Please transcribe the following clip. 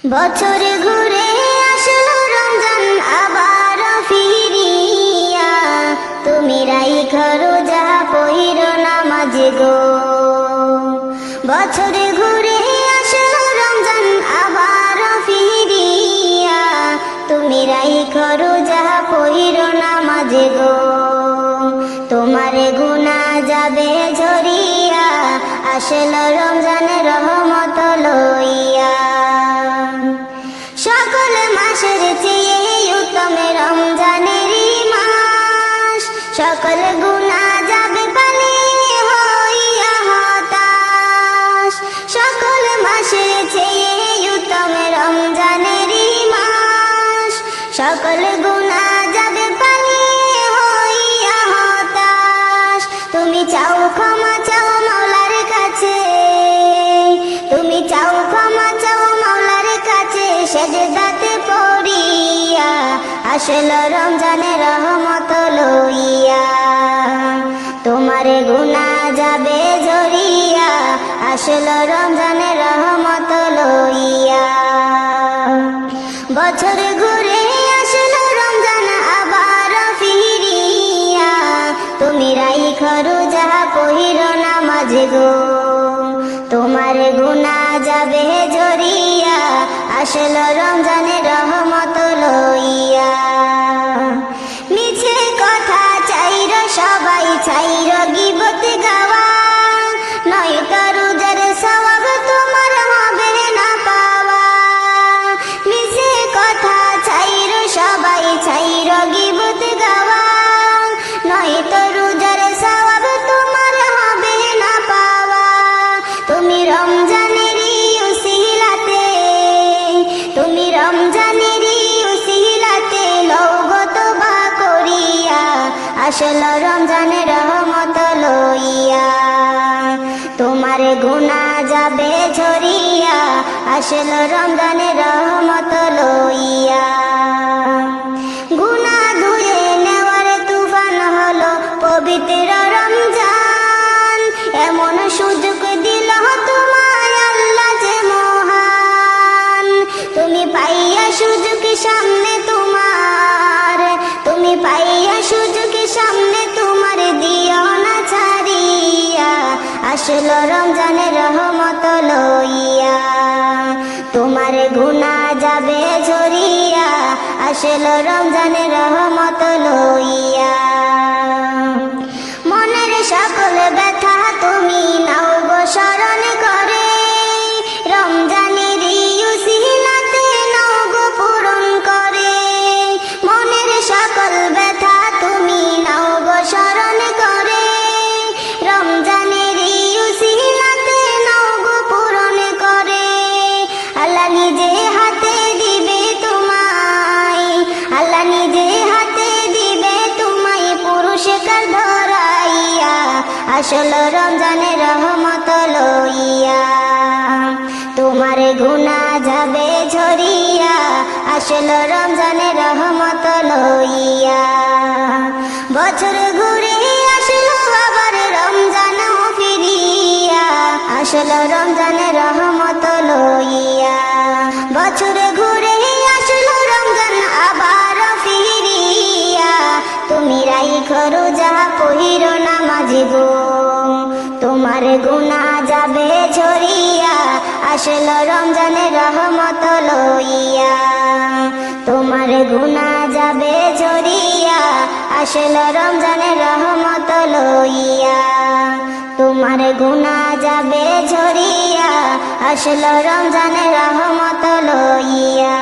বছর ঘুরে আসলো রমজান আবার ফিরিয়া, তুমি রাইখো রোজা পইরো নামাজ গো। বছর ঘুরে আসলো রমজান আবার ফিরিয়া, তুমি রাইখো রোজা পইরো নামাজ গো। তোমার গুনাহ যাবে ঝরিয়া, আসলো রমজানের রহমত লইয়া। সকল মাসের চেয়ে উত্তম রমজানের মাস, সকল গুনাহ যাবে পালিয়ে হইয়া হতাশ। সকল মাসের চেয়ে উত্তম রমজানের মাস, সকল গুনাহ যাবে পালিয়ে হইয়া হতাশ। তুমি চাও ক্ষমা চাও মাওলার কাছে, তুমি চাও ক্ষমা চাও মাওলার কাছে, সেজদাতে পড়িয়া আসলো রমজানের রহমত লইয়া। তোমার গুনাহ যাবে ঝরিয়া, আসলো রমজানের রহমত লইয়া। বছর ঘুরে আসলো রমজান আবার ফিরিয়া, তুমি রাইখো রোজা পইরো নামাজ গো। তোমার গুনাহ যাবে ঝরিয়া, আসলো রমজানের রহমত লইয়া। মিছে কথা চাইর সবাই চাইর গীবত গাওয়া, নয়তো রোজার সওয়াব তোমার হবে না পাওয়া। মিছে কথা চাইর সবাই চাইর গীবত গাওয়া, নয়তো রোজার সওয়াব তোমার হবে না পাওয়া। তুমি রমজানেরই উসিলাতে, তুমি রমজানেরই উসিলাতে লওগো তওবা করিয়া, আসলো রমজানের রহমত লইয়া। তোমার গুনাহ যাবে ঝরিয়া, আসলো রমজানের রহমত লইয়া। গুনাহ ধুয়ে নেওয়ার তুফান হলো পবিত্র রমজান, এমন সুযোগ দিল তোমায় আল্লাহ যে মহান। তুমি পাইয়া সুযোগ সামনে তোমার, তুমি পাইয়া সুযোগ সামনে তোমার, দিও না ছাড়িয়া, আসলো রমজানের রহমত লইয়া। তোমার গুনাহ যাবে ঝরিয়া, আসলো রমজানের রহমত লইয়া। মনের সকল ব্যথা তুমি নাও গো স্মরণ করে, রমজানের উসিলাতে নাও গো পূরণ করে। মনের সকল ব্যথা তুমি নাও গো স্মরণ করে, রমজানের উসিলাতে নাও গো পূরণ করে। আল্লাহ নিজে হাতে দিবে তোমায়, আল্লাহ নিজে হাতে দিবে তোমায় পুরস্কার ধরাইয়া, আসলো রমজানের রহমত লইয়া। তোমার গুনাহ যাবে ঝরিয়া, আসলো রমজানের রহমত লইয়া। বছর ঘুরে আসলো আবার রমজান ফিরিয়া, আসলো রমজানের রহমত লইয়া। বছর ঘুরে আসলো রমজান আবার ফিরিয়া, তুমি রাইখো রোজা পইরো নামাজ গো। তোমার গুনাহ যাবে ঝরিয়া, আসলো রমজানের রহমত লইয়া। তোমার গুনাহ যাবে ঝরিয়া, আসলো রমজানের রহমত লইয়া। তোমার গুনাহ যাবে ঝরিয়া, আসলো রমজানের রহমত লইয়া।